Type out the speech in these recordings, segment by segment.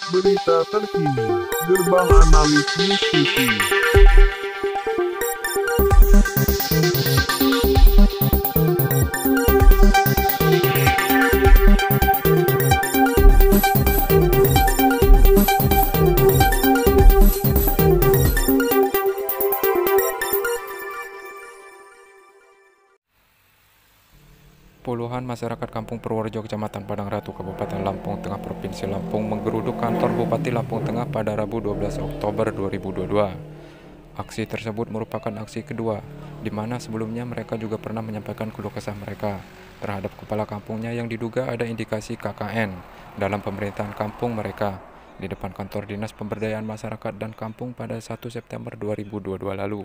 berita terkini, Gerbang Analis News TV. Puluhan masyarakat Kampung Purworejo, Kecamatan Padang Ratu, Kabupaten Lampung Tengah, Provinsi Lampung menggeruduk kantor Bupati Lampung Tengah pada Rabu 12 Oktober 2022. Aksi tersebut merupakan aksi kedua, di mana sebelumnya mereka juga pernah menyampaikan keluh kesah mereka terhadap kepala kampungnya yang diduga ada indikasi KKN dalam pemerintahan kampung mereka di depan kantor Dinas Pemberdayaan Masyarakat dan Kampung pada 1 September 2022 lalu.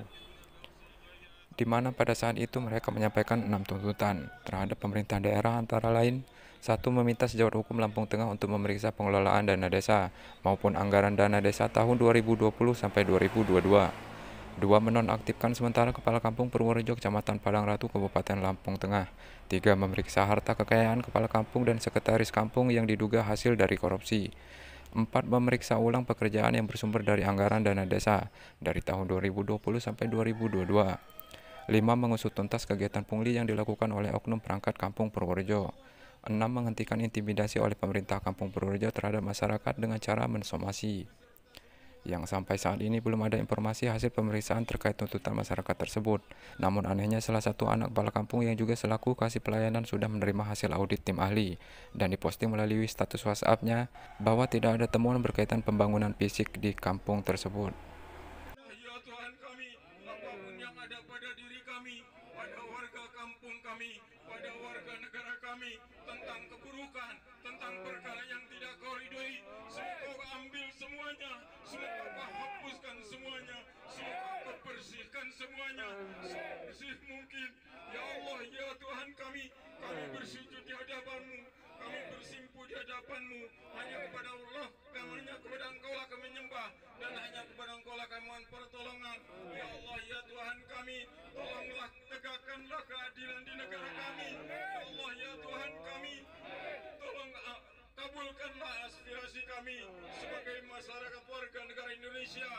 Di mana pada saat itu mereka menyampaikan 6 tuntutan terhadap pemerintah daerah, antara lain: 1. Meminta sejawat hukum Lampung Tengah untuk memeriksa pengelolaan dana desa maupun anggaran dana desa tahun 2020 sampai 2022. 2. Menonaktifkan sementara Kepala Kampung Purworejo, Kecamatan Padang Ratu, Kabupaten Lampung Tengah. 3. Memeriksa harta kekayaan Kepala Kampung dan Sekretaris Kampung yang diduga hasil dari korupsi. 4. Memeriksa ulang pekerjaan yang bersumber dari anggaran dana desa dari tahun 2020 sampai 2022. 5. Mengusut tuntas kegiatan pungli yang dilakukan oleh oknum perangkat Kampung Purworejo. 6. Menghentikan intimidasi oleh pemerintah Kampung Purworejo terhadap masyarakat dengan cara mensomasi. Yang sampai saat ini belum ada informasi hasil pemeriksaan terkait tuntutan masyarakat tersebut. Namun anehnya salah satu anak kepala kampung yang juga selaku kasih pelayanan sudah menerima hasil audit tim ahli dan diposting melalui status WhatsApp-nya bahwa tidak ada temuan berkaitan pembangunan fisik di kampung tersebut. Ya Tuhan kami, apapun yang ada pada diri kami, pada warga kampung kami, pada warga negara kami, tentang keburukan, tentang perkara yang tidak kau ridhoi, semoga kau ambil semuanya, semoga kau hapuskan semuanya, semoga kau bersihkan semuanya, sebersih mungkin. Ya Allah, ya Tuhan kami bersujud di hadapan-Mu, kami bersimpu di hadapan-Mu, hanya kepada Allah, hanya kepada Engkau lah kami menyembah, dan hanya kepada Engkau lah kami mohon pertolongan. Ya Allah, ya Tuhan kami, tolonglah, tegakkanlah keadilan di negara kami. Ya Allah, ya Tuhan kami, tolong kabulkanlah aspirasi kami sebagai masyarakat warga negara Indonesia,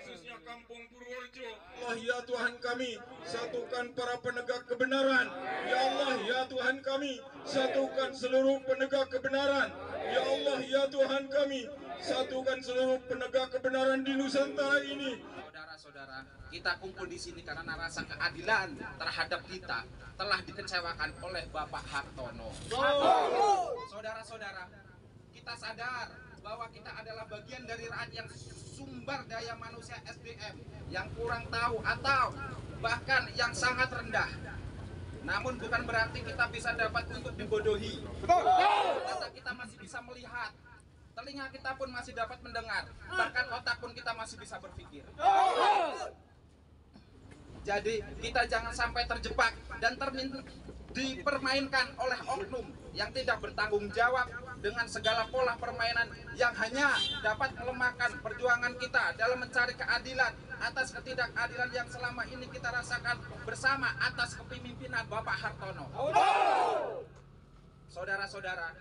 khususnya Kampung Purworejo. Allah, ya Tuhan kami, satukan para penegak kebenaran. Ya Allah, ya Tuhan kami, satukan seluruh penegak kebenaran. Ya Allah, ya Tuhan kami, satukan seluruh penegak kebenaran di Nusantara ini. Saudara-saudara, kita kumpul di sini karena rasa keadilan terhadap kita telah dikecewakan oleh Bapak Hartono. Saudara-saudara, kita sadar bahwa kita adalah bagian dari rakyat yang sumber daya manusia SDM yang kurang tahu atau bahkan yang sangat rendah. Namun bukan berarti kita bisa dapat untuk dibodohi. Mata kita masih bisa melihat, telinga kita pun masih dapat mendengar, bahkan otak pun kita masih bisa berpikir. Jadi kita jangan sampai terjebak dan dipermainkan oleh oknum yang tidak bertanggung jawab dengan segala pola permainan yang hanya dapat melemahkan perjuangan kita dalam mencari keadilan atas ketidakadilan yang selama ini kita rasakan bersama atas kepemimpinan Bapak Hartono. Saudara-saudara,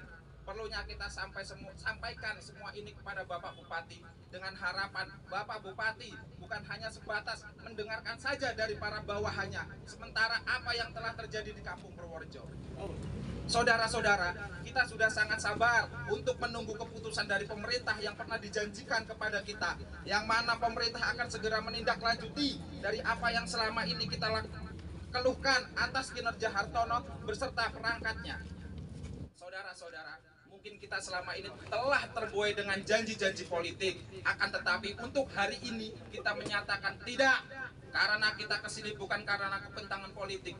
perlunya kita sampaikan semua ini kepada Bapak Bupati dengan harapan Bapak Bupati bukan hanya sebatas mendengarkan saja dari para bawahannya sementara apa yang telah terjadi di Kampung Purworejo. Saudara-saudara, kita sudah sangat sabar untuk menunggu keputusan dari pemerintah yang pernah dijanjikan kepada kita, yang mana pemerintah akan segera menindaklanjuti dari apa yang selama ini kita keluhkan atas kinerja Hartono beserta perangkatnya. Saudara-saudara, mungkin kita selama ini telah terbuai dengan janji-janji politik, akan tetapi untuk hari ini kita menyatakan tidak, karena kita kesini bukan karena kepentingan politik,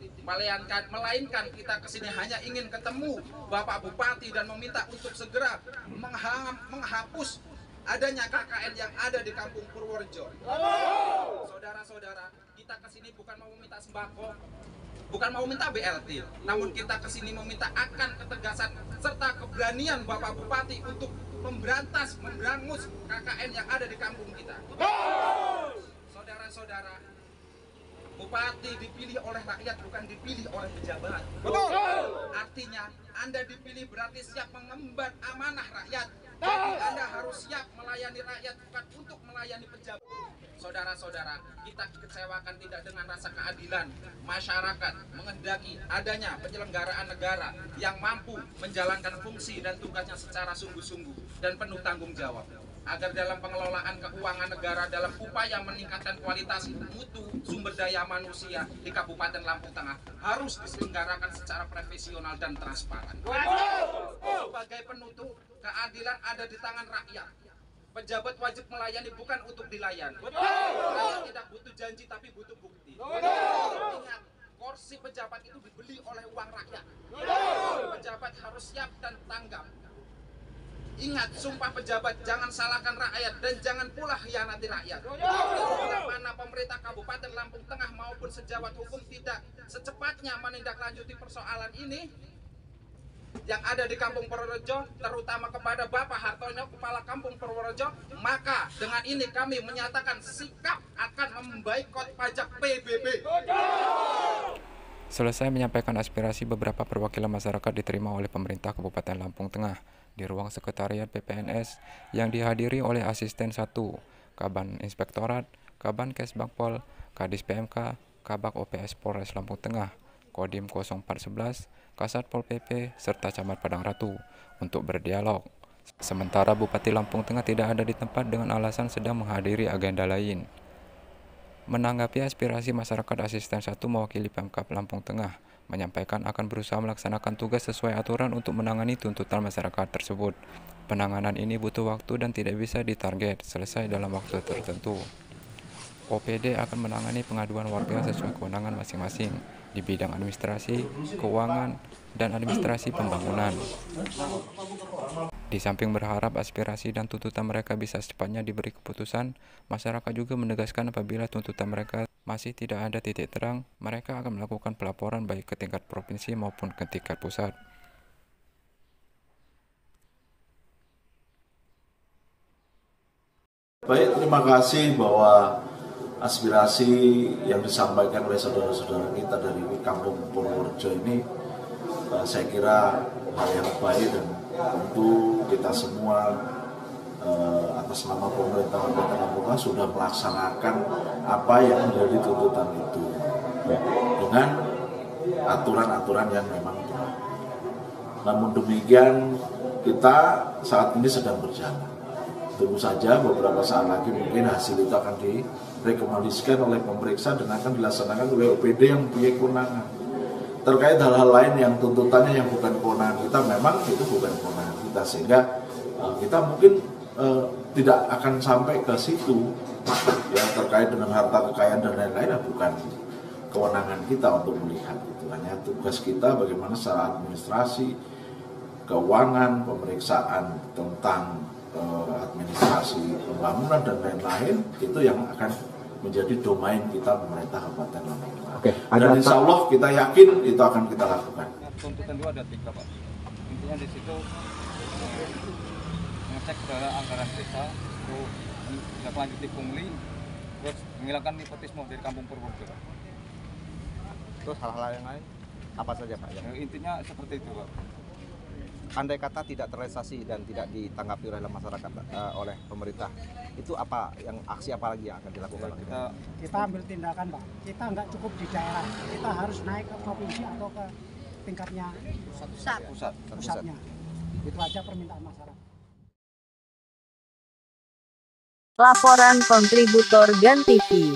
melainkan kita kesini hanya ingin ketemu Bapak Bupati dan meminta untuk segera menghapus adanya KKN yang ada di Kampung Purworejo. Saudara-saudara, kita kesini bukan mau meminta sembako, bukan mau minta BLT, namun kita kesini meminta akan ketegasan serta keberanian Bapak Bupati untuk memberangus KKN yang ada di kampung kita. Saudara-saudara, Bupati dipilih oleh rakyat, bukan dipilih oleh pejabat. Artinya, Anda dipilih berarti siap mengemban amanah rakyat. Jadi Anda harus siap melayani rakyat, bukan untuk melayani pejabat. Saudara-saudara, kita kecewakan tidak dengan rasa keadilan. Masyarakat menghendaki adanya penyelenggaraan negara yang mampu menjalankan fungsi dan tugasnya secara sungguh-sungguh dan penuh tanggung jawab. Agar dalam pengelolaan keuangan negara dalam upaya meningkatkan kualitas mutu sumber daya manusia di Kabupaten Lampung Tengah harus diselenggarakan secara profesional dan transparan. Sebagai penutup, keadilan ada di tangan rakyat. Pejabat wajib melayani bukan untuk dilayani. Rakyat tidak butuh janji tapi butuh bukti. Ingat, kursi pejabat itu dibeli oleh uang rakyat. Pejabat harus siap dan tanggap. Ingat, sumpah pejabat, jangan salahkan rakyat dan jangan pula khianati rakyat. Bila mana pemerintah Kabupaten Lampung Tengah maupun sejawat hukum tidak secepatnya menindaklanjuti persoalan ini yang ada di Kampung Purworejo, terutama kepada Bapak Hartono, Kepala Kampung Purworejo, maka dengan ini kami menyatakan sikap akan memboikot pajak PBB. Selesai menyampaikan aspirasi, beberapa perwakilan masyarakat diterima oleh pemerintah Kabupaten Lampung Tengah di ruang sekretariat PPNS yang dihadiri oleh Asisten 1, Kaban Inspektorat, Kaban Kesbangpol, Kadis PMK, Kabak OPS Polres Lampung Tengah, Kodim 0411, Kasat Pol PP, serta Camat Padang Ratu untuk berdialog. Sementara Bupati Lampung Tengah tidak ada di tempat dengan alasan sedang menghadiri agenda lain. Menanggapi aspirasi masyarakat, Asisten 1 mewakili Pemkab Lampung Tengah menyampaikan akan berusaha melaksanakan tugas sesuai aturan untuk menangani tuntutan masyarakat tersebut. Penanganan ini butuh waktu dan tidak bisa ditarget selesai dalam waktu tertentu. OPD akan menangani pengaduan warga sesuai kewenangan masing-masing di bidang administrasi, keuangan, dan administrasi pembangunan. Di samping berharap aspirasi dan tuntutan mereka bisa secepatnya diberi keputusan, masyarakat juga menegaskan apabila tuntutan mereka masih tidak ada titik terang, mereka akan melakukan pelaporan baik ke tingkat provinsi maupun ke tingkat pusat. Baik, terima kasih bahwa aspirasi yang disampaikan oleh saudara-saudara kita dari Kampung Purworejo ini saya kira hal yang baik dan tentu kita semua atas nama pemerintah Kabupaten Lampung Tengah sudah melaksanakan apa yang menjadi tuntutan itu dengan aturan-aturan yang memang berlaku. Namun demikian kita saat ini sedang berjalan. Tunggu saja beberapa saat lagi mungkin hasil itu akan direkomendasikan oleh pemeriksa dan akan dilaksanakan oleh OPD yang punya kewenangan. Terkait hal-hal lain yang tuntutannya yang bukan kewenangan kita, memang itu bukan kewenangan kita, sehingga kita mungkin tidak akan sampai ke situ ya, terkait dengan harta kekayaan dan lain-lain, bukan kewenangan kita untuk melihat itu. Hanya tugas kita bagaimana secara administrasi, keuangan, pemeriksaan tentang administrasi pembangunan dan lain-lain itu yang akan menjadi domain kita pemerintah Kabupaten Lampung Tengah. Dan insya Allah kita yakin itu akan kita lakukan. Tuntutan itu ada 3, Pak. Intinya di situ mengecek segala anggaran desa, terus menindaklanjuti pungli, terus menghilangkan nepotisme dari Kampung Purworejo. Terus hal-hal yang lain apa saja, Pak? Ya, intinya seperti itu, Pak. Andai kata tidak terrealisasi dan tidak ditanggapi oleh masyarakat oleh pemerintah, itu apa yang aksi apa lagi yang akan dilakukan? Kita ambil tindakan, Pak. Kita nggak cukup di daerah, kita harus naik ke provinsi atau ke tingkatnya pusatnya. Itu aja permintaan masyarakat. Laporan kontributor GAN TV.